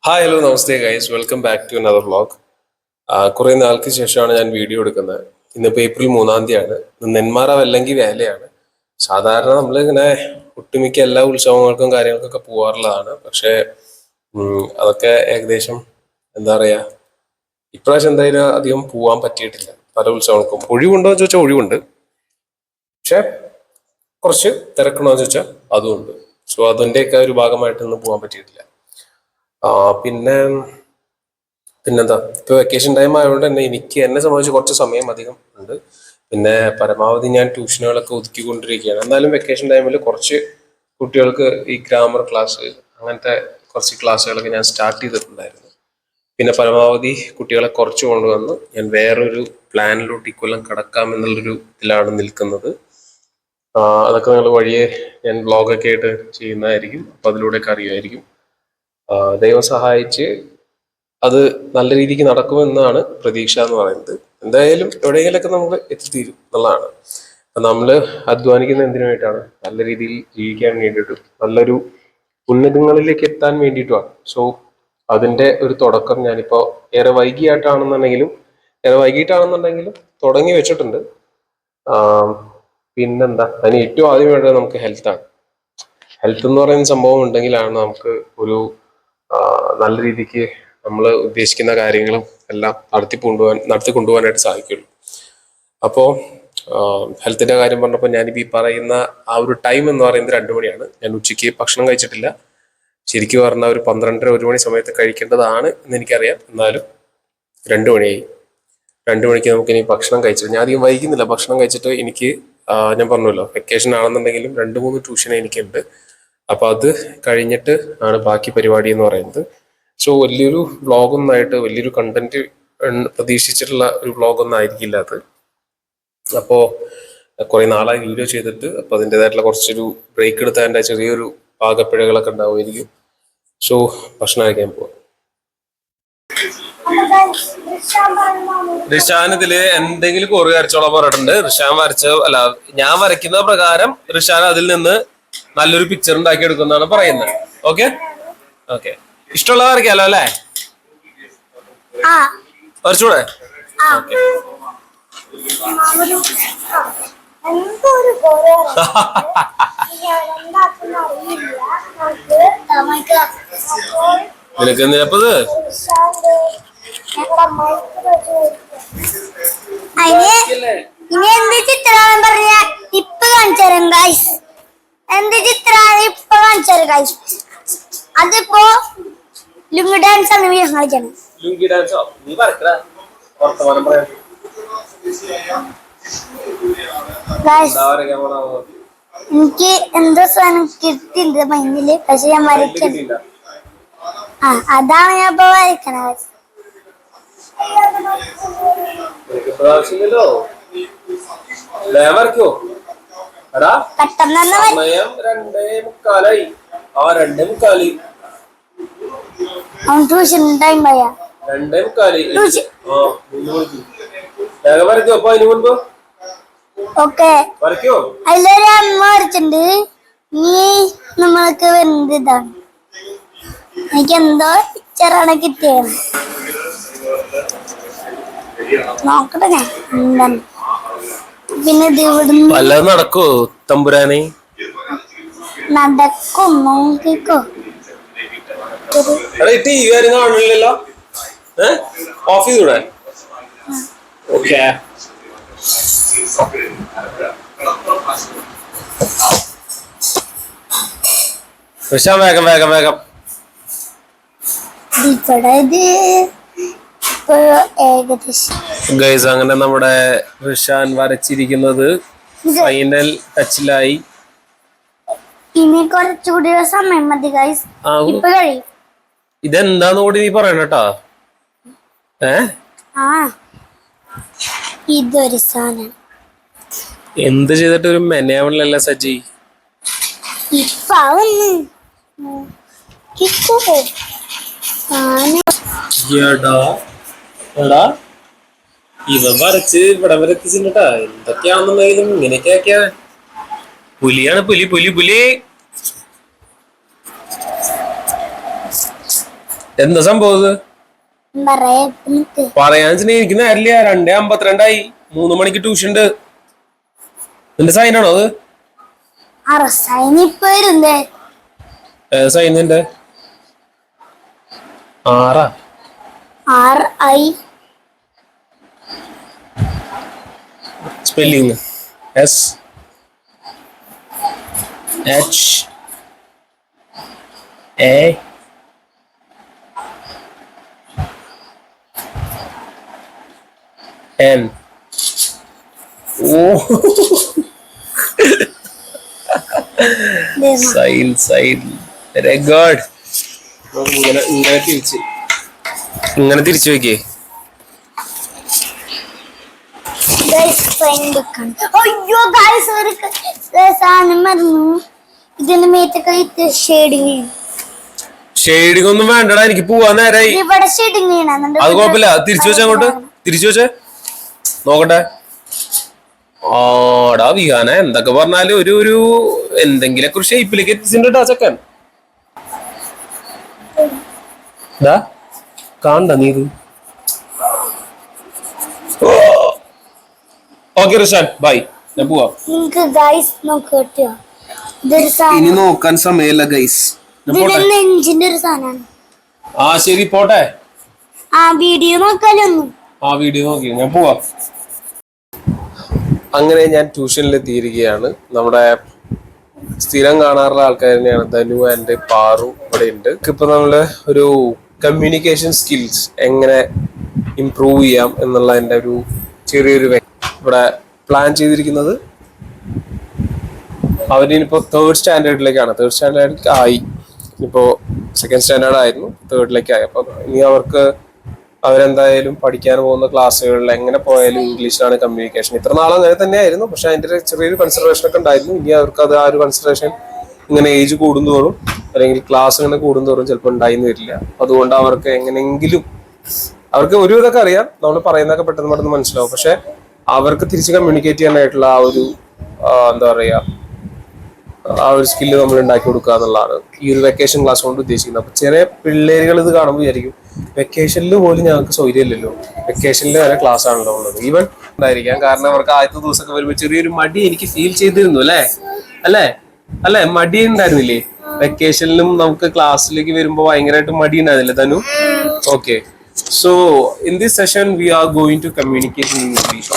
Hi hello നമസ്തേ guys, welcome back to another vlog. കുറേ നാൾക്ക് ശേഷമാണ് ഞാൻ വീഡിയോ എടുക്കുന്നത്. ഇന്നിപ്പോൾ ഏപ്രിൽ 3-ാം തീയതിയാണ്. നെന്മാറ വല്ലങ്കി വേലയാണ്. സാധാരണ നമ്മളിങ്ങനെ ഒട്ടുമിക്ക എല്ലാ ഉത്സവങ്ങൾക്കും കാര്യങ്ങൾക്കൊക്കെ പോകാറുള്ളതാണ്. പക്ഷേ അതൊക്കെ ഏകദേശം എന്താ പറയുക, ഇപ്രാവശ്യം എന്തായാലും അധികം പോകാൻ പറ്റിയിട്ടില്ല. പല ഉത്സവങ്ങൾക്കും ഒഴിവുണ്ടോ എന്ന് ചോദിച്ചാൽ ഒഴിവുണ്ട്, പക്ഷെ കുറച്ച് തിരക്കണോ എന്ന് ചോദിച്ചാൽ അതുമുണ്ട്. സോ അതിൻ്റെയൊക്കെ ഒരു ഭാഗമായിട്ട് ഇന്ന് പോകാൻ പറ്റിയിട്ടില്ല. പിന്നെ പിന്നെന്താ, ഇപ്പൊ വെക്കേഷൻ ടൈം ആയതുകൊണ്ട് തന്നെ എന്നെ സംബന്ധിച്ച് കുറച്ച് സമയം അധികം ഉണ്ട്. പിന്നെ പരമാവധി ഞാൻ ട്യൂഷനുകളൊക്കെ ഒതുക്കിക്കൊണ്ടിരിക്കുകയാണ്. എന്നാലും വെക്കേഷൻ ടൈമിൽ കുറച്ച് കുട്ടികൾക്ക് ഈ ഗ്രാമർ ക്ലാസ്, അങ്ങനത്തെ കുറച്ച് ക്ലാസ്സുകളൊക്കെ ഞാൻ സ്റ്റാർട്ട് ചെയ്തിട്ടുണ്ടായിരുന്നു. പിന്നെ പരമാവധി കുട്ടികളെ കുറച്ച് കൊണ്ടുവന്ന് ഞാൻ വേറൊരു പ്ലാനിലോട്ട് ഇക്കൊല്ലം കടക്കാം എന്നുള്ളൊരു ഇതിലാണ് നിൽക്കുന്നത്. അതൊക്കെ നിങ്ങൾ വഴിയെ ഞാൻ വ്ളോഗൊക്കെ ആയിട്ട് ചെയ്യുന്നതായിരിക്കും. അപ്പൊ അതിലൂടെയൊക്കെ അറിയുമായിരിക്കും. ദൈവം സഹായിച്ച് അത് നല്ല രീതിക്ക് നടക്കുമെന്നാണ് പ്രതീക്ഷ എന്ന് പറയുന്നത്. എന്തായാലും എവിടെയെങ്കിലൊക്കെ നമ്മൾ എത്തിത്തീരും എന്നുള്ളതാണ്. അപ്പം നമ്മൾ അധ്വാനിക്കുന്ന എന്തിനു വേണ്ടിയിട്ടാണ്? നല്ല രീതിയിൽ ജീവിക്കാൻ വേണ്ടിയിട്ടും നല്ലൊരു ഉന്നതങ്ങളിലേക്ക് എത്താൻ വേണ്ടിയിട്ടുമാണ്. സോ അതിന്റെ ഒരു തുടക്കം ഞാനിപ്പോൾ ഏറെ വൈകിട്ടാണെന്നുണ്ടെങ്കിലും തുടങ്ങി വെച്ചിട്ടുണ്ട്. പിന്നെന്താ, അതിന് ഏറ്റവും ആദ്യം വേണ്ടത് നമുക്ക് ഹെൽത്താണ്. ഹെൽത്ത് എന്ന് പറയുന്ന സംഭവം ഉണ്ടെങ്കിലാണ് നമുക്ക് ഒരു നല്ല രീതിക്ക് നമ്മൾ ഉദ്ദേശിക്കുന്ന കാര്യങ്ങളും എല്ലാം നടത്തി കൊണ്ടുപോകാനായിട്ട് സാധിക്കുള്ളൂ. അപ്പോൾ ഹെൽത്തിന്റെ കാര്യം പറഞ്ഞപ്പോൾ ഞാനിപ്പോൾ ഈ പറയുന്ന ആ ഒരു ടൈം എന്ന് പറയുന്നത് 2 മണിയാണ്. ഞാൻ ഉച്ചയ്ക്ക് ഭക്ഷണം കഴിച്ചിട്ടില്ല. ശരിക്കും പറഞ്ഞാൽ ഒരു 12:30-1 മണി സമയത്ത് കഴിക്കേണ്ടതാണ് എന്ന് എനിക്കറിയാം. എന്നാലും 2 മണിയായി. 2 മണിക്ക് നമുക്കിനി ഭക്ഷണം കഴിച്ചിട്ട്, ഞാൻ അധികം വൈകുന്നില്ല. ഭക്ഷണം കഴിച്ചിട്ട് എനിക്ക് ഞാൻ പറഞ്ഞല്ലോ, വെക്കേഷൻ ആണെന്നുണ്ടെങ്കിലും 2-3 ട്യൂഷൻ എനിക്കുണ്ട്. അപ്പൊ അത് കഴിഞ്ഞിട്ട് ആണ് ബാക്കി പരിപാടി എന്ന് പറയുന്നത്. സോ വലിയൊരു വ്ളോഗൊന്നായിട്ട്, വലിയൊരു കണ്ടന്റ് പ്രതീക്ഷിച്ചിട്ടുള്ള ഒരു വ്ളോഗൊന്നും ആയിരിക്കില്ല അത്. അപ്പോ കുറെ നാളായി വീഡിയോ ചെയ്തിട്ട്, അപ്പൊ അതിൻ്റെതായിട്ടുള്ള കുറച്ചൊരു ബ്രേക്ക് എടുത്തതിൻ്റെ ചെറിയൊരു പാകപ്പിഴകളൊക്കെ ഉണ്ടാവുമായിരിക്കും. സോ ഭക്ഷണം കഴിക്കാൻ പോവാം. റിഷാൻ ഇതില് എന്തെങ്കിലും കുറി വരച്ചോളാൻ പറഞ്ഞിട്ടുണ്ട്. റിഷാൻ ഞാൻ വരയ്ക്കുന്ന പ്രകാരം റിഷാൻ അതിൽ നിന്ന് നല്ലൊരു പിക്ചർ ഉണ്ടാക്കി എടുക്കുന്നാണ് പറയുന്നത്. ഓക്കെ ഓക്കെ, ഇഷ്ടമുള്ള വരയ്ക്കാലോ അല്ലേ? വരച്ചൂടെ? ഓക്കെ. നിനക്ക് എന്തിനപ്പത്? ഇനി എന്ത് ചിത്രം പറഞ്ഞ ഇപ്പൊ കാണിച്ചു തരാം ഗൈസ്. എന്ത് ചിത്രാണ് ഇപ്പൊ കാണിച്ചു തരാം ഗൈസ്. അതിപ്പോ ലുങ്കി ഡാൻസ് ആണ് കളിക്കണം. ലുങ്കി ഡാൻസോ? നീ പറക്കടാ, വർത്തമാനം പറയാം. എനിക്ക് എന്തോ സാധനം കിട്ടിണ്ട് മൈൻഡില്, പക്ഷെ ഞാൻ വരയ്ക്കണം. അതാണ് ഞാൻ ഇപ്പൊ വരയ്ക്കണത്. ട്യൂഷൻ ടൈം പറയാ. 2:45. ഓക്കെ, അതിലൊരു അമ്മ വരച്ചിട്ടുണ്ട്. നീ നമ്മൾക്ക് വരുന്നത് ഇതാണ്. എനിക്ക് എന്തോ പിക്ചറാണ് കിട്ടിയത്. നോക്കട്ടെ ഞാൻ എന്താണ്. പിന്നെ ഇത് ഇവിടുന്ന് നടക്കോ തമ്പുരാനെ? നടക്കും, നോക്കിക്കോ. കാണില്ലല്ലോ, ഓഫ് ചെയ്തൂടെ? ഓക്കെ. വേഗം വേഗം വേഗം. ഗൈസ്, അങ്ങനെ നമ്മുടെ റിഷാൻ വരച്ചിരിക്കുന്നത് ഫൈനൽ ടച്ചിലായി. ഇനി കുറച്ചുകൂടി സമയം മതി ഗൈസ്. ഇതെന്താന്ന് കൂടി നീ പറയണട്ടാ. ഇതൊരു സാധനം എന്ത് ചെയ്തിട്ട് ഒരു മെനയാവണല്ലേ സജി? ഇവൻ വരച്ച് ഇവിടെ വരെ എത്തിച്ചിട്ടാ. എന്തൊക്കെയാണെന്നുണ്ടെങ്കിലും ഇങ്ങനെയൊക്കെയാക്കിയ പുലിയാണ്. പുലി പുലി പുലി. എന്താ സംഭവം ഇത്? പറയാ നിക്ക്. പറയാൻ വെച്ചാൽ എനിക്ക് നേരില്ല. 2:52 3 മണിക്ക് ട്യൂഷൻ ഉണ്ട്. നിന്റെ സൈനാണോ അത്? അറസൈൻ ഇപ്പൊ വരുന്നേ. സൈൻ നിന്റെ 6 RI സ്പെല്ലിങ് SHAN. ഓ സൈൻ വെരി ഗുഡ്. ഇങ്ങനെ തിരിച്ചു വെക്കേ. അയ്യോ ഗൈസ് ഒരു സാധനം മറന്നു. ഇതിന്റെ മേത്തൊക്കെ ഷെയ്ഡിങ്. ഷെയ്ഡിങ് ഒന്നും വേണ്ടടാ, എനിക്ക് പോവാൻ നേരായി. ഇവിടെ ഷെയ്ഡിങ് ചെയ്യണം. അത് കുഴപ്പമില്ല. തിരിച്ചു വെച്ചാ അങ്ങോട്ട് തിരിച്ചു വെച്ചേ നോക്കട്ടെ. ആടാ വിഹാന, എന്തൊക്കെ പറഞ്ഞാലും ഒരു എന്തെങ്കിലൊക്കെ ഒരു ഷേപ്പിലേക്ക് എത്തിച്ചിട്ടുണ്ട് ചക്കൻ. കാണണ്ട നീ ഇത്. ഓക്കെ റിഷാൻ, ബൈ, ഞാൻ പോവാ. ഇനി നോക്കാൻ സമയമില്ല ഗൈസ്. നെഞ്ചിന്റെ ഒരു സാധനമാണ്. ആ ശരി പോട്ടെ. വീഡിയോ നോക്കാലൊന്നും. വീഡിയോ നോക്കി ഞാൻ പോവാ. അങ്ങനെ ഞാൻ ട്യൂഷനിൽ എത്തിയിരിക്കുകയാണ്. നമ്മുടെ സ്ഥിരം കാണാറുള്ള ആൾക്കാർ തന്നെയാണ്. ധനു ആൻഡ് പാറു ഇവിടെ ഉണ്ട്. ഇപ്പൊ നമ്മള് ഒരു കമ്മ്യൂണിക്കേഷൻ സ്കിൽസ് എങ്ങനെ ഇംപ്രൂവ് ചെയ്യാം എന്നുള്ളതിന്റെ ഒരു ചെറിയൊരു ഇവിടെ പ്ലാൻ ചെയ്തിരിക്കുന്നത്. അവരിനിപ്പോ 3rd സ്റ്റാൻഡേർഡിലേക്കാണ്. 3rd സ്റ്റാൻഡേർഡിലേക്ക് ആയി. ഇപ്പോ 2nd സ്റ്റാൻഡേർഡ് ആയിരുന്നു, 3rdiലേക്ക് ആയി. അപ്പൊ ഇനി അവർക്ക് അവരെന്തായാലും പഠിക്കാൻ പോകുന്ന ക്ലാസ്സുകളിൽ എങ്ങനെ പോയാലും ഇംഗ്ലീഷിലാണ് കമ്മ്യൂണിക്കേഷൻ. ഇത്ര നാളും അങ്ങനെ തന്നെയായിരുന്നു. പക്ഷെ അതിന്റെ ചെറിയൊരു കൺസിഡറേഷൻ ഒക്കെ ഉണ്ടായിരുന്നു. ഇനി അവർക്ക് അത് ആ ഒരു കൺസിഡറേഷൻ ഇങ്ങനെ ഏജ് കൂടുന്തോറും അല്ലെങ്കിൽ ക്ലാസ് ഇങ്ങനെ കൂടുന്തോറും ചിലപ്പോൾ ഉണ്ടായിന്ന് വരില്ല. അതുകൊണ്ട് അവർക്ക് എങ്ങനെയെങ്കിലും അവർക്ക് ഒരുവിധമൊക്കെ അറിയാം, നമ്മൾ പറയുന്നതൊക്കെ പെട്ടെന്ന് മനസ്സിലാവും. പക്ഷെ അവർക്ക് തിരിച്ച് കമ്മ്യൂണിക്കേറ്റ് ചെയ്യാനായിട്ടുള്ള ആ ഒരു എന്താ പറയാ ആ ഒരു സ്കില്ല് നമ്മൾ ഉണ്ടാക്കി കൊടുക്കുക എന്നുള്ളതാണ് ഈ ഒരു വെക്കേഷൻ ക്ലാസ് കൊണ്ട് ഉദ്ദേശിക്കുന്നത്. അപ്പൊ ചെറിയ പിള്ളേരുകൾ ഇത് കാണുമ്പോൾ വിചാരിക്കും വെക്കേഷനിൽ പോലും ഞങ്ങൾക്ക് സൗകര്യമില്ലല്ലോ, വെക്കേഷനിൽ വരെ ക്ലാസ് ആണല്ലോ ഉള്ളത്. ഈവൻ ഉണ്ടായിരിക്കാം. കാരണം അവർക്ക് ആദ്യത്തെ ദിവസമൊക്കെ വരുമ്പോൾ ചെറിയൊരു മടി എനിക്ക് ഫീൽ ചെയ്തിരുന്നു. അല്ലേ മടി ഉണ്ടായിരുന്നില്ലേ? വെക്കേഷനിലും നമുക്ക് ക്ലാസ്സിലേക്ക് വരുമ്പോൾ ഭയങ്കരമായിട്ട് മടി ഉണ്ടായിരുന്നില്ലേ Dhanu? Okay, so in this session we are going to communicate in English.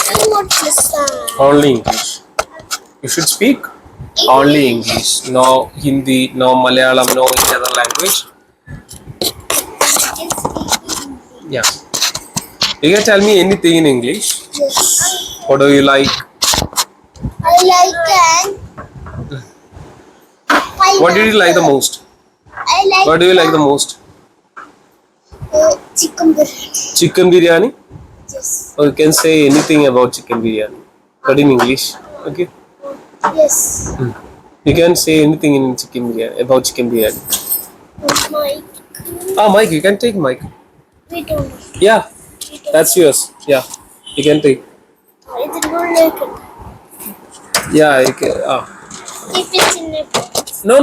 Only English. You should speak only English. No Hindi, no Malayalam, no any other language. Yeah. You can tell me anything in English. Yes. What do you like? I like What did you like the most? I like What do you like the most? chicken biryani. Chicken biryani? Yes. Or you can say anything about chicken biryani, but in English. Okay. Yes. You can say anything in chicken biryani about chicken biryani. Mike. Mike, you can take mic. We don't. Yeah, that's yours. Yeah, you can take. I did not like it. Yeah, you can. Keep it in a box. No,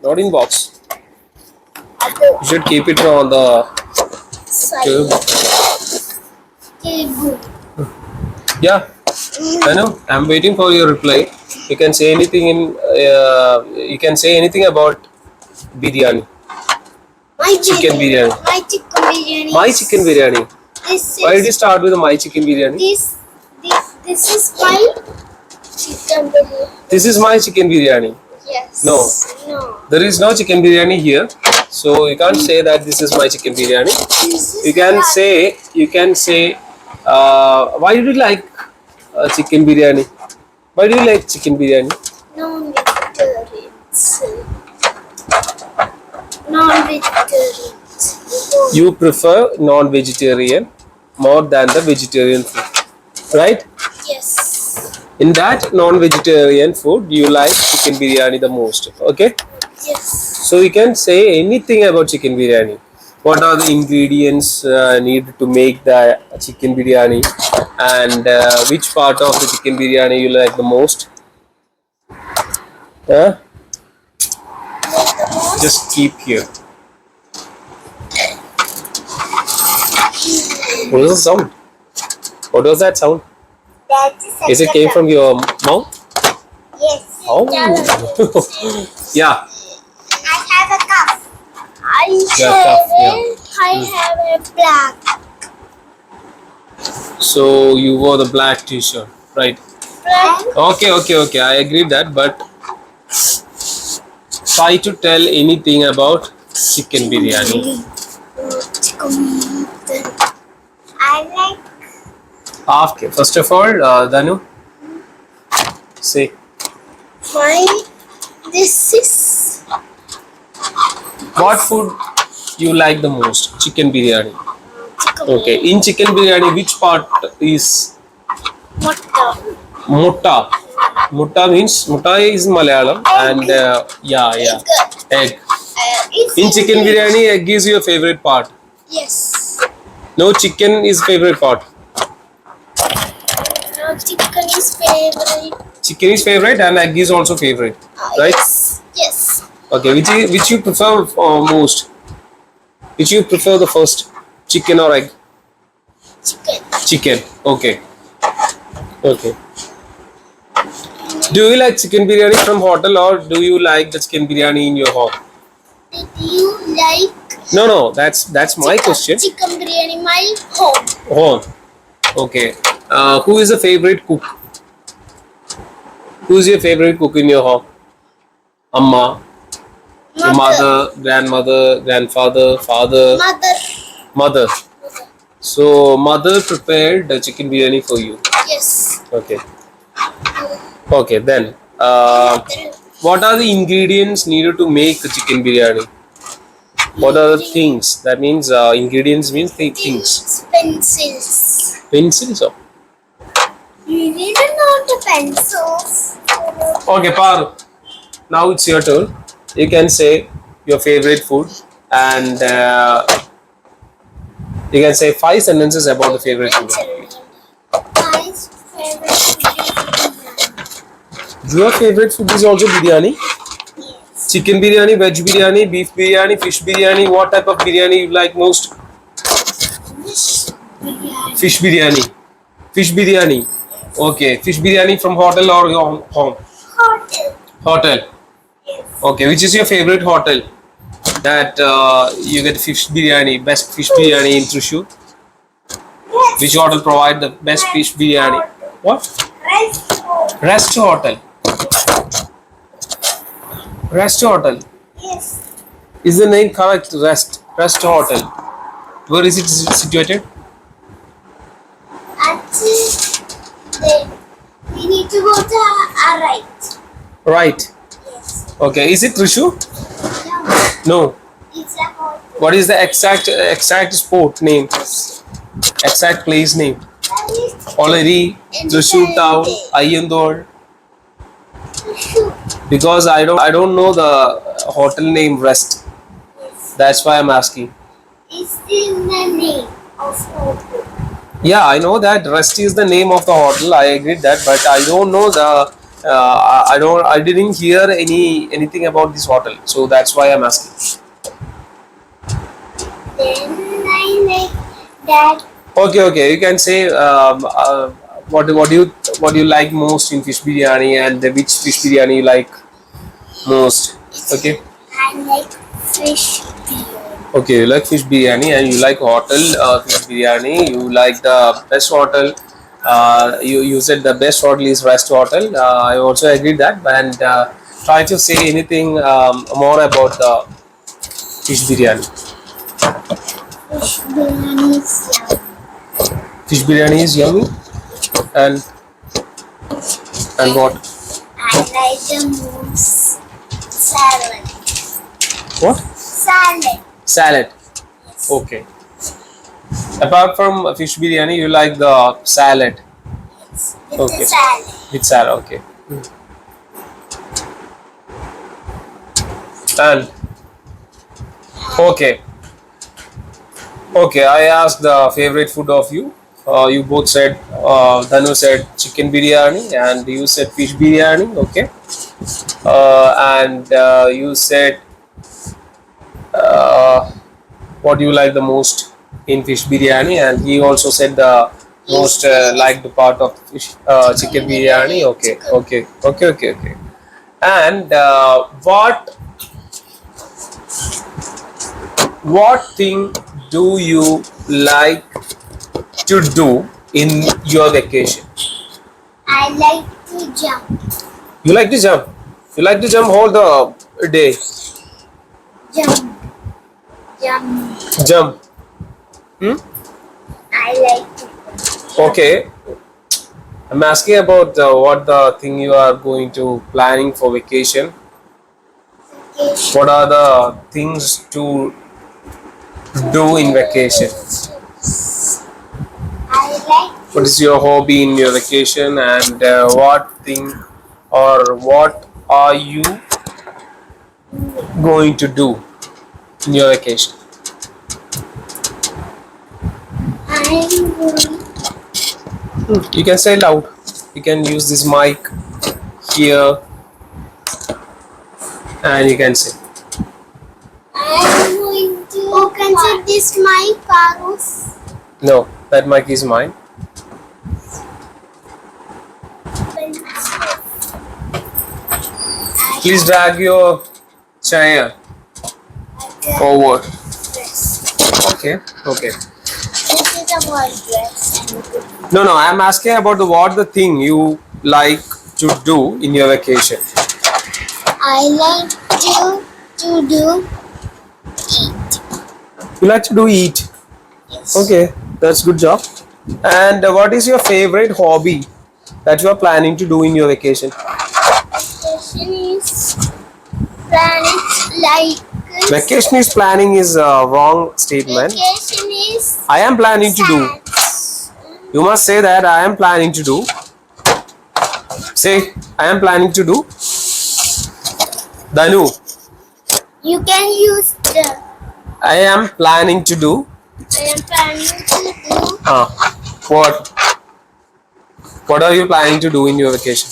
not in box. You should keep it on the tube. Table. Yeah, I know. I'm waiting for your reply. You can say anything in. You can say anything about biryani. My Chicken biryani. My chicken biryani. My chicken biryani. This Why is did you start with my chicken biryani? this is my chicken biryani. This is my chicken biryani. Yes. No. No. There is no chicken biryani here, so you can't say that this is my chicken biryani. This is You can say. Why did you like chicken biryani? Why do you like chicken biryani? non-vegetarians. Non-vegetarians. You prefer non-vegetarian more than the vegetarian food, right? Yes. In that non-vegetarian food, you like chicken biryani the most. Okay. Yes. So you can say anything about chicken biryani. What are the ingredients needed to make the chicken biryani, and which part of the chicken biryani you like the most? Just keep here. What was the sound? What was that sound? That Is it came from your mouth? Yes. Oh. Yeah. I have a cup. I have a black. So you wore the black t-shirt, right? Black. Okay. I agree that, but try to tell anything about chicken biryani. I like Okay, first of all, Danu, say this is what food you like the most? Chicken biryani. Okay, in chicken biryani, which part is Mutta. mutta? Mutta means mutta is Malayalam, and egg. In chicken biryani, egg is your favorite part. Yes. No, chicken is favorite part. Chicken is favorite. Chicken is favorite and egg is also favorite, right? Yes. Okay, which you prefer most? Which you prefer the first, chicken or egg? Chicken. Chicken. Okay. Do you like chicken biryani from hotel or do you like the chicken biryani in your home? Did you like No. That's my question. chicken biryani my home? Home. Okay. Who is the favorite cook? Who is your favorite cook in your home? Amma, your mother, grandmother, grandfather, father, Mother. mother. So mother prepared the chicken biryani for you. Yes. Okay. Then, what are the ingredients needed to make the chicken biryani? What are the things? That means ingredients means things. Pencils. Pencils. Oh. You need to know the pencils. Okay, Paru. Now it's your turn. You can say your favorite food and you can say 5 sentences about the favorite food. My favorite food Your favorite food is also biryani? is Chicken biryani, veg biryani, beef biryani, fish biryani. What type of biryani you like most? biryani. Fish biryani. Fish biryani. Okay, fish biryani from hotel or your home? Hotel. Hotel. Okay, which is your favorite hotel that you get fish biryani, best fish biryani in Thrissur? Yes. Which hotel provide the best fish biryani? What? Restaurant. Rest hotel. Rest hotel. Yes. Is the name correct? Rest hotel. Where is it situated? Actually, then we need to go to our right. Right. Yes. Okay. Is it Thrissur? No, No. it's a hotel. What is the exact sport name? Exact place name? That is Already Thrissur town, Ayyandor. Thrissur. Because I don't know the hotel name Rest. Yes. That's why I'm asking. It's in the name of hotel. Yeah, I know that Rest is the name of the hotel. I agreed that, but I don't know the. I didn't hear anything about this hotel, so that's why I'm asking. Then I like that. Okay. You can say what do you like most in fish biryani and which fish biryani you like most. Okay. I like fish biryani. Okay, you like fish biryani and you like hotel fish biryani. You like the best hotel. You said the best hotel is Rest Hotel. I also agree that, and try to say anything more about the fish biryani. Fish biryani is yummy. Fish biryani is yummy, and what? I like the most salad. What? Salad. Salad. Okay. Apart from fish biryani, you like the salad. Yes. With Okay. the salad. With salad, okay. And okay. I asked the favorite food of you. You both said Dhanu said chicken biryani and you said fish biryani. Okay. And you said what do you like the most? in fish biryani, and he also said the most liked part of fish chicken biryani. Okay, okay, okay, okay, okay. And what thing do you like to do in your vacation? I like to jump. You like to jump. You like to jump all the day. Jump. Jump. Jump. Hmm? I like to Okay. I'm asking about what the thing you are going to planning for vacation. vacation. What are the things to do in vacation? I like What is your hobby in your vacation, and what thing or what are you going to do in your vacation? I'm going. You can say loud. You can use this mic here, and you can say. I'm going to consider this my Parus. No, that mic is mine. Please drag your chair forward. Okay, okay. This is a boy dress. No, I'm asking about what the thing you like to do in your vacation. I like to do eat. You like to do eat. Yes. Okay, that's good job. And what is your favorite hobby that you are planning to do in your vacation? Vacation is planet like. Vacation is planning is a wrong statement. Vacation is. I am planning to do. You must say that I am planning to do. Say, I am planning to do. Danu, You can use the. I am planning to do. I am planning to do. What? What are you planning to do in your vacation?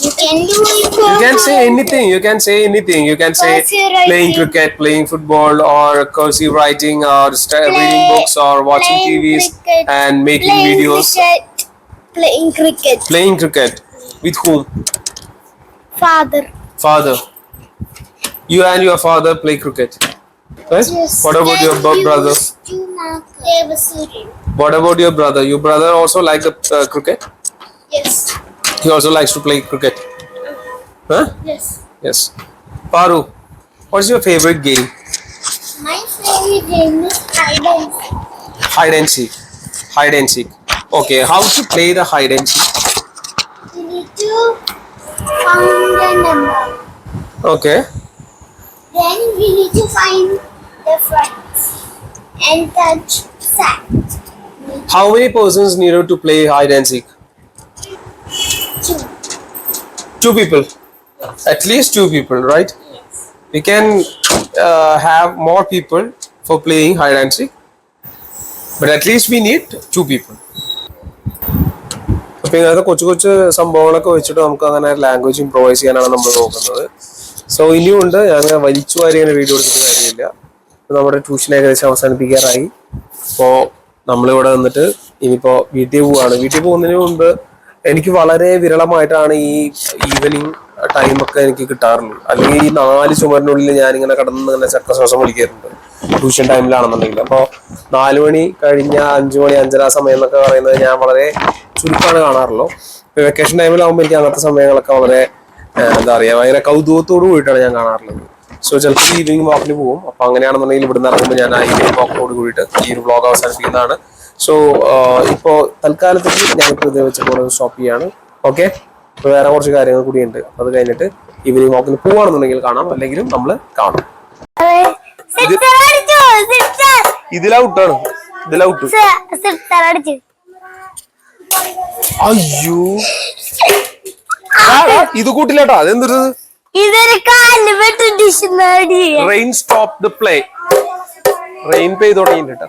You can do it. You can say anything. You can say anything. You can say Cursive writing. playing cricket, playing football, or cursive writing, or reading books, or watching playing TVs cricket, and making playing videos. Cricket, playing cricket. Playing cricket with whom? Father. Father. You and your father play cricket. Right? What about your brother? What about your brother? Your brother also like the cricket? Yes. He also likes to play cricket. Huh? Yes. Yes. Paru, what's your favorite game? My favorite game is hide and seek. Hide and seek. Hide and seek. Okay, how to play the hide and seek? You need to find the number. Okay. Then we need to find the friends and touch sand. How many persons needed to play hide and seek? Two. 2 people. At least 2 people, right? Yes. We can have more people for playing hide and seek, but at least we need 2 people. അപ്പോൾ ഇങ്ങനത്തെ കൊച്ചു കൊച്ചു സംഭവങ്ങളൊക്കെ വെച്ചിട്ട് നമുക്ക് അങ്ങനെ language improvise ചെയ്യാനാണ് നമ്മൾ നോക്കുന്നത്. സോ ഇനിയുണ്ട്, ഞാൻ വലിച്ചു വാരി അങ്ങനെ വീഡിയോ എടുത്തിട്ട് കാര്യമില്ല. നമ്മുടെ ട്യൂഷൻ ഏകദേശം അവസാനിപ്പിക്കാറായി. അപ്പോൾ നമ്മളിവിടെ നിന്നിട്ട് ഇനിയിപ്പോൾ വീട്ടിൽ പോവുകയാണ്. വീട്ടിൽ പോകുന്നതിന് മുമ്പ് എനിക്ക് വളരെ വിരളമായിട്ടാണ് ഈ ഈവനിങ് ടൈമൊക്കെ എനിക്ക് കിട്ടാറുള്ളൂ. അല്ലെങ്കിൽ ഈ 4 ചുമരിനുള്ളിൽ ഞാനിങ്ങനെ കടന്ന് ഇങ്ങനെ ചക്കശ്വാസം വിളിക്കാറുണ്ട് ട്യൂഷൻ ടൈമിലാണെന്നുണ്ടെങ്കിൽ. അപ്പോൾ 4 മണി കഴിഞ്ഞ 5 മണി 5:30 സമയം എന്നൊക്കെ പറയുന്നത് ഞാൻ വളരെ ചുരുക്കമാണ് കാണാറുള്ളൂ. ഇപ്പോൾ വെക്കേഷൻ ടൈമിലാകുമ്പോൾ എനിക്ക് അങ്ങനത്തെ സമയങ്ങളൊക്കെ വളരെ എന്താ പറയുക, ഭയങ്കര കൗതുകത്തോടു കൂടിയിട്ടാണ് ഞാൻ കാണാറുള്ളത്. സോ ചിലപ്പോൾ ഈവനിങ് വാക്കിന് പോകും. അപ്പോൾ അങ്ങനെയാണെന്നുണ്ടെങ്കിൽ ഇവിടുന്ന് ഇറങ്ങുമ്പോൾ ഞാൻ ആ ഈവനിങ് വാക്കിനോട് കൂടിയിട്ട് ഈ ഒരു വ്ളോഗ് അവസാനിപ്പിക്കുന്നതാണ്. സോ ഇപ്പോൾ തൽക്കാലത്തേക്ക് ഞാനിപ്പോൾ ഇത് വെച്ചപ്പോൾ സ്റ്റോപ്പ് ചെയ്യാണ്. ഓക്കെ, ഇപ്പോൾ വേറെ കുറച്ച് കാര്യങ്ങൾ കൂടിയുണ്ട്. അത് കഴിഞ്ഞിട്ട് ഈവനിങ് വാക്കിന് പോവാണെന്നുണ്ടെങ്കിൽ കാണാം, അല്ലെങ്കിലും നമ്മൾ കാണാം. ഇതിലൗട്ടാണ്, ഇതിലൗട്ട്. അയ്യോ, ഇത് കൂട്ടില്ലാട്ടാ. അതെന്തൊരു rain stop the play. Rain പെയ്ത് തുടങ്ങിയിട്ടാ.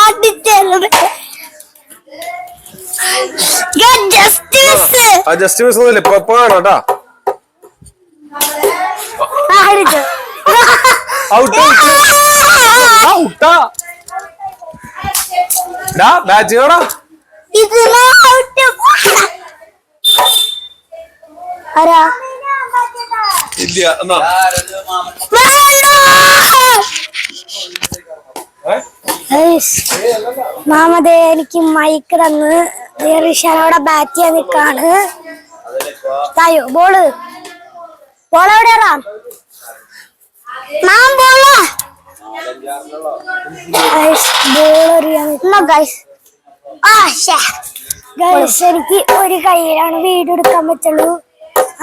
അടിച്ചത് ജസ്റ്റ് മിസ് ഒന്നുമില്ല, ഇപ്പൊ കാണാം കേട്ടാ. ബാറ്റ് ചെയ്യടാ. ആരാ ഇല്ല എന്നാ മാമതേ എനിക്ക് മൈക്ക് തന്ന് ഋഷാനോടെ ബാറ്റ് ചെയ്യാൻ നിക്കാണ്. തായോ ബോള് എവിടെയാ മാം ബോള് എനിക്ക് ഒരു കയ്യിലാണ് വീഡിയോ എടുക്കാൻ പറ്റുള്ളൂ.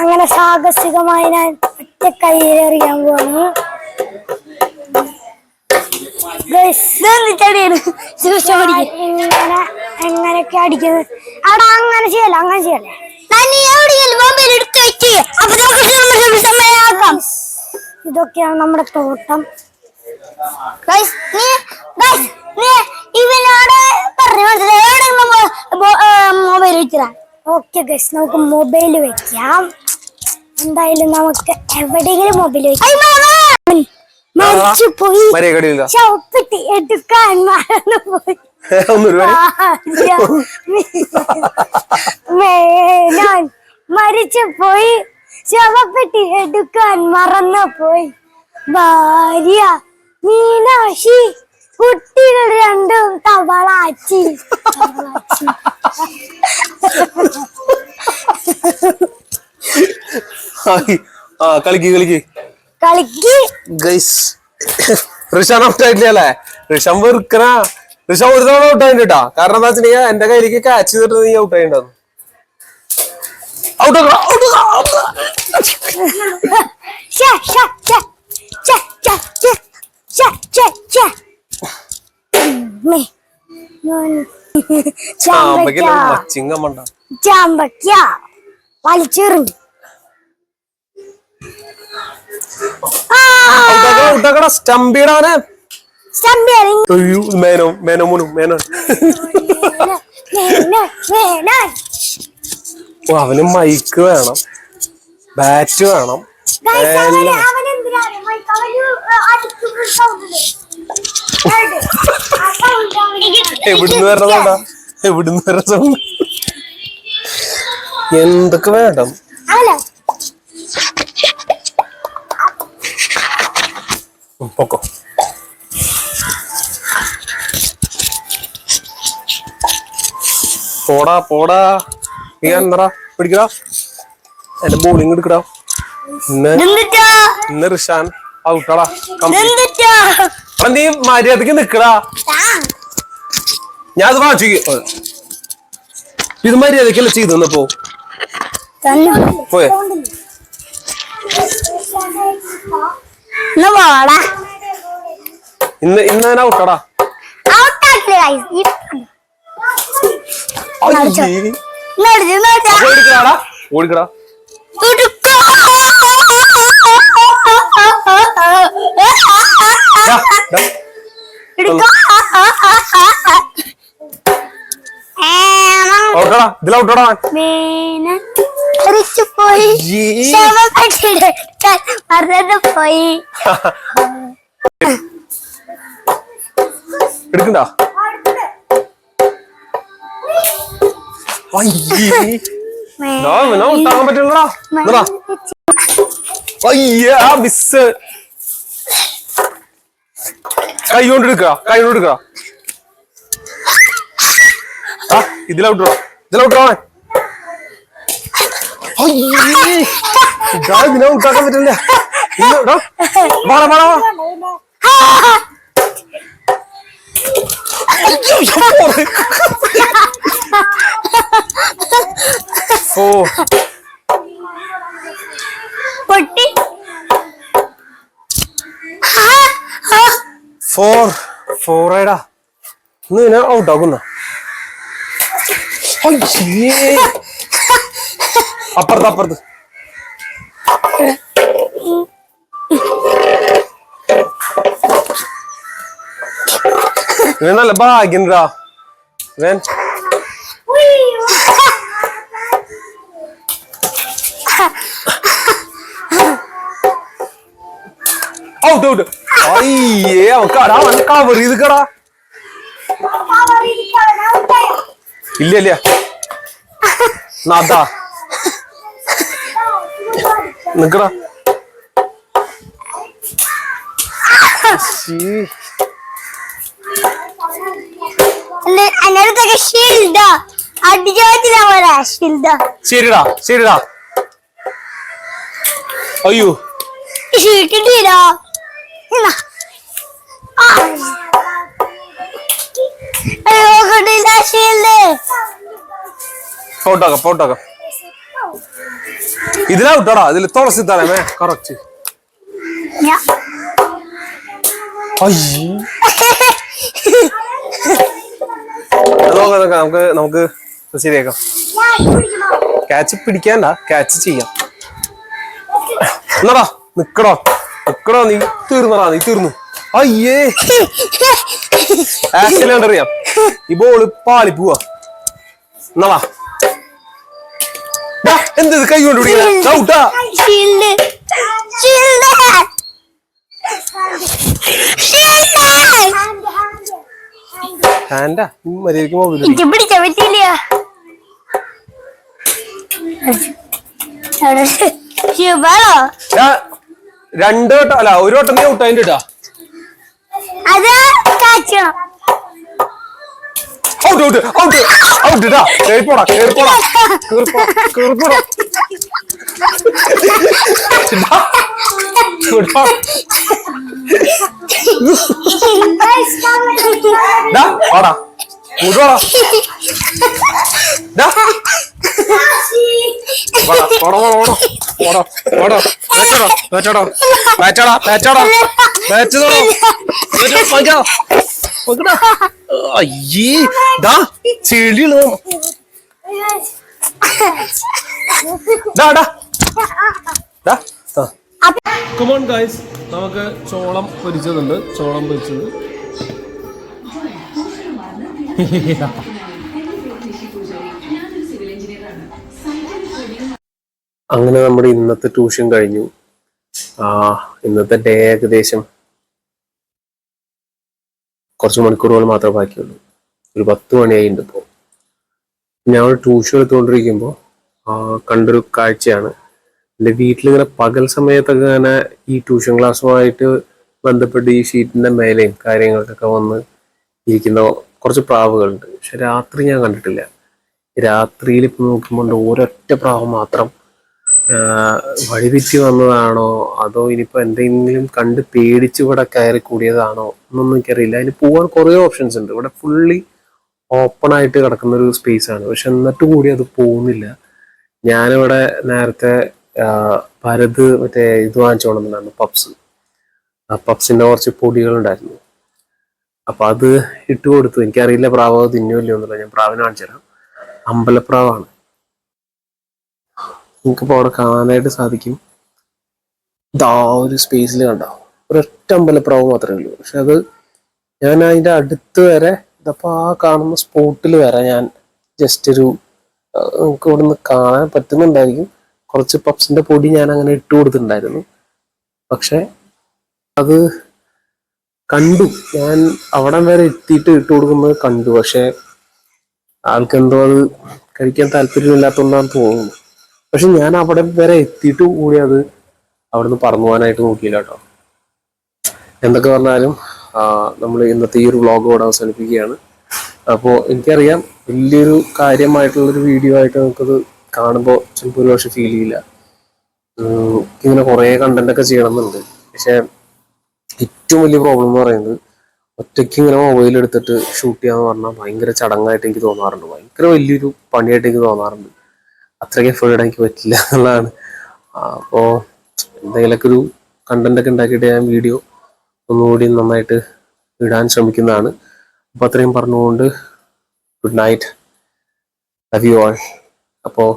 അങ്ങനെ സാഹസികമായി ഞാൻ ഒറ്റ കയ്യിൽ എറിയാൻ പോവാണ്. ഇങ്ങനെ എങ്ങനെയൊക്കെ അടിക്കുന്നത് അവിടെ അങ്ങനെ ചെയ്യല്ലേ മൊബൈൽ എടുത്ത് വെച്ച് ഇതൊക്കെയാണ് നമ്മുടെ തോട്ടം. ഇവനോട് പറഞ്ഞു മൊബൈൽ വെച്ചാ ഓക്കെ ഗൈസ്, നമുക്ക് മൊബൈൽ വെക്കാം. എന്തായാലും നമുക്ക് എവിടെയെങ്കിലും മൊബൈൽ വെക്കാം. മരിച്ചുപോയി, ചവിട്ടി എടുക്കാൻ മറന്നുപോയി. ഞാൻ മരിച്ചുപോയി, ശവപ്പെട്ടി എടുക്കാൻ മറന്നുപോയി. ഭാര്യ മീനാക്ഷി, കുട്ടികൾ രണ്ടും തവളാച്ചി. കളിക്ക് ഋഷാൻ ഔട്ടായിട്ടില്ലേ? ഋഷാൻ വെറുക്കണ. ഋഷാൻ ഒരു തവണ ഔട്ടായിട്ട് കേട്ടാ. കാരണം എന്താ വെച്ചിട്ടുണ്ടെങ്കിൽ എന്റെ കയ്യിലേക്ക് ക്യാച്ച് ചെയ്തിട്ട് നീ ഔട്ടായിട്ടുണ്ടായിരുന്നു. ചാമ്പക്ക വലിച്ചെറിഞ്ഞു. അവന് മൈക്ക് വേണം, ബാറ്റ് വേണം. എവിടുന്ന് വരണതാ? എവിടുന്ന് വരണ സൗണ്ട്? എന്തൊക്കെ വേണം? പൊക്കോ. പോടാ നീ എന്താ പിടിക്കടാ, എന്റെ ബോളിങ് എടുക്കടാ. ഇന്ന് ഋഷാൻ ഔട്ടാടാ. നീ മര്യാദക്ക് നിക്കടാ. ഞാൻ അത് വാങ്ങിച്ചു. ഇത് മര്യാദക്കല്ല ചെയ്തപ്പോ പോയെ. ഇന്ന് ഞാൻ ഔട്ടാടാ. ഓടിക്കടാ. ഇതിലൗട്ടോടാ. പോയി എടുക്കണ്ട. ഔട്ടാക്കാൻ പറ്റില്ലടാ. മിസ്. കൈ കൊണ്ട് എടുക്ക. ഇതിലൗട്ടോ. ഇതിനെ ഔട്ടാക്കാൻ പറ്റില്ല. പൊട്ടി. 4 ആയിടാ. ഇന്ന് ഇതിനെ ഔട്ടാക്കുന്ന. അപ്പുറത്ത് ഇവൻ നല്ല ഭാഗ്യണ്ടാ ഇവൻ. Out out. അയ്യേ അവൻ കടാ അവൻ കവർ ചെയ്ത് കടാ. ഇല്ല ഇല്ല നാദാ നിക്കടാ. എന്നടുത്തൊക്കെ ഷീൽഡാ അടിച്ചോത്തില്ല പോലെ ഷീൽഡാ. ശരിടാ ശരിടാ. അയ്യോ ഷീട്ടിട്ടോ അയ്യോ കണ്ടില്ല ഷീൽഡ്. ഫോട്ടോക്കാം ഫോട്ടോക്കാം. ഇതിലാവിട്ടാടാ ഇതിൽ തുളസി തരാമേ കറക്റ്റ്. നമുക്ക് നമുക്ക് ശരിയാക്കാം. ക്യാച്ച് പിടിക്കാണ്ട ക്യാച്ച് ചെയ്യാം. എന്നടാ നിക്കടോ നിക്കടോ. നീ തീർന്നടാ നീ തീർന്നു. അയ്യേ ആക്സിഡന്റ് അറിയാം. ഈ ബോള് പാളി പോവാ. എന്നടാ എന്ത് കൈ കൊണ്ട് പിടിക്കാ. ഹാൻഡാ മര്യാദക്ക് മൊബൈൽ പിടിക്കാൻ പറ്റില്ല. രണ്ട് വട്ടം അല്ല ഒരു വട്ടം നീ ഔട്ട് അതിന്റെ ഇട്ടാ. അത് കാച്ചണം. ഔട്ട് ഔട്ട് ഔട്ട് ഔട്ട് ഇട്ടാ. കേറിപ്പോടാ കേറിപ്പോടാ കേറിപ്പോടാ കേറിപ്പോടാ. വാടാ മുഴുവാടാ. അയ്യേ ദാ ചെളികള്. കമോൺ ഗൈസ് നമുക്ക് ചോളം പൊരിച്ചതുണ്ട്. ചോളം പൊരിച്ചത് അങ്ങനെ നമ്മുടെ ഇന്നത്തെ ട്യൂഷൻ കഴിഞ്ഞു. ഇന്നത്തെ ഡേ ഏകദേശം കുറച്ച് മണിക്കൂറുകൾ മാത്രമേ ബാക്കിയുള്ളൂ. ഒരു 10 മണിയായിട്ടുണ്ട് ഇപ്പോൾ. ഞാൻ ട്യൂഷൻ എടുത്തുകൊണ്ടിരിക്കുമ്പോൾ കണ്ടൊരു കാഴ്ചയാണ്. എൻ്റെ വീട്ടിലിങ്ങനെ പകൽ സമയത്തൊക്കെ ഇങ്ങനെ ഈ ട്യൂഷൻ ക്ലാസ്സുമായിട്ട് ബന്ധപ്പെട്ട് ഈ ഷീറ്റിൻ്റെ മേലെയും കാര്യങ്ങൾക്കൊക്കെ വന്ന് ഇരിക്കുന്ന കുറച്ച് പ്രാവുകളുണ്ട്. പക്ഷെ രാത്രി ഞാൻ കണ്ടിട്ടില്ല. രാത്രിയിൽ ഇപ്പോൾ നോക്കുമ്പോൾ ഒരൊറ്റ പ്രാവ് മാത്രം വഴിതെറ്റി വന്നതാണോ അതോ ഇനിയിപ്പോൾ എന്തെങ്കിലും കണ്ട് പേടിച്ച് ഇവിടെ കയറി കൂടിയതാണോ എന്നൊന്നും എനിക്കറിയില്ല. അതിന് പോകാൻ കുറേ ഓപ്ഷൻസ് ഉണ്ട്. ഇവിടെ ഫുള്ളി ഓപ്പൺ ആയിട്ട് കിടക്കുന്ന ഒരു സ്പേസ് ആണ്. പക്ഷെ എന്നിട്ട് കൂടി അത് പോകുന്നില്ല. ഞാനിവിടെ നേരത്തെ ഭരത് മറ്റേ ഇത് വാങ്ങിച്ചോണമെന്നുണ്ടായിരുന്നു, പപ്സ്. ആ പപ്സിന്റെ കുറച്ച് പൊടികളുണ്ടായിരുന്നു. അപ്പൊ അത് ഇട്ട് കൊടുത്തു. എനിക്കറിയില്ല പ്രാവ് തിന്നുമല്ലോ എന്നുള്ളത്. ഞാൻ പ്രാവിനെ കാണിച്ചു തരാം. അമ്പലപ്രാവാണ്. നിങ്ങൾക്കിപ്പോൾ അവിടെ കാണാനായിട്ട് സാധിക്കും. ഇതാ ഒരു സ്പേസിൽ കണ്ടോ ഒരൊറ്റ അമ്പലപ്രാവ് മാത്രമേ ഉള്ളൂ. പക്ഷെ അത് ഞാൻ അതിൻ്റെ അടുത്ത് വരെ ഇതപ്പോൾ ആ കാണുന്ന സ്പോട്ടിൽ വരെ ഞാൻ ജസ്റ്റ് ഒരു നമുക്ക് ഇവിടെ നിന്ന് കാണാൻ പറ്റുന്നുണ്ടായിരിക്കും. കുറച്ച് പപ്സിന്റെ പൊടി ഞാൻ അങ്ങനെ ഇട്ട് കൊടുത്തിട്ടുണ്ടായിരുന്നു. പക്ഷെ അത് കണ്ടു. ഞാൻ അവിടെ വരെ എത്തിയിട്ട് ഇട്ട് കൊടുക്കുന്നത് കണ്ടു. പക്ഷെ ആൾക്കെന്തോ അത് കഴിക്കാൻ താല്പര്യമില്ലാത്തതുകൊണ്ടാന്ന് തോന്നുന്നു. പക്ഷെ ഞാൻ അവിടെ വരെ എത്തിയിട്ട് കൂടി അത് അവിടെ നിന്ന് പറന്നു പോകാനായിട്ട് നോക്കിയില്ല കേട്ടോ. എന്തൊക്കെ പറഞ്ഞാലും നമ്മൾ ഇന്നത്തെ ഈ ഒരു വ്ളോഗ് ഇവിടെ അവസാനിപ്പിക്കുകയാണ്. അപ്പോൾ എനിക്കറിയാം വലിയൊരു കാര്യമായിട്ടുള്ളൊരു വീഡിയോ ആയിട്ട് നമുക്കത് കാണുമ്പോൾ ചിലപ്പോൾ ഒരു പക്ഷെ ഫീൽ ചെയ്യില്ല. ഇങ്ങനെ കുറേ കണ്ടന്റ് ഒക്കെ ചെയ്യണമെന്നുണ്ട്. പക്ഷെ ഏറ്റവും വലിയ പ്രോബ്ലം എന്ന് പറയുന്നത് ഒറ്റയ്ക്ക് ഇങ്ങനെ മൊബൈൽ എടുത്തിട്ട് ഷൂട്ട് ചെയ്യാന്ന് പറഞ്ഞാൽ ഭയങ്കര ചടങ്ങായിട്ട് എനിക്ക് തോന്നാറുണ്ട്. ഭയങ്കര വലിയൊരു പണിയായിട്ട് എനിക്ക് തോന്നാറുണ്ട്. അത്രയ്ക്ക് എഫേർട്ട് എനിക്ക് പറ്റില്ല എന്നുള്ളതാണ്. അപ്പോൾ എന്തെങ്കിലുമൊക്കെ ഒരു കണ്ടന്റ് ഒക്കെ ഉണ്ടാക്കിയിട്ട് ഞാൻ വീഡിയോ ഒന്നുകൂടി നന്നായിട്ട് ഇടാൻ ശ്രമിക്കുന്നതാണ്. അപ്പോൾ അത്രയും പറഞ്ഞുകൊണ്ട് good night, love you all. അപ്പോൾ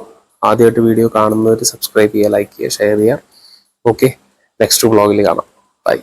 ആദ്യമായിട്ട് വീഡിയോ കാണുന്നവർ സബ്സ്ക്രൈബ് ചെയ്യുക, ലൈക്ക് ചെയ്യുക, ഷെയർ ചെയ്യുക. ഓക്കെ, നെക്സ്റ്റ് വ്ളോഗിൽ കാണാം. ബൈ.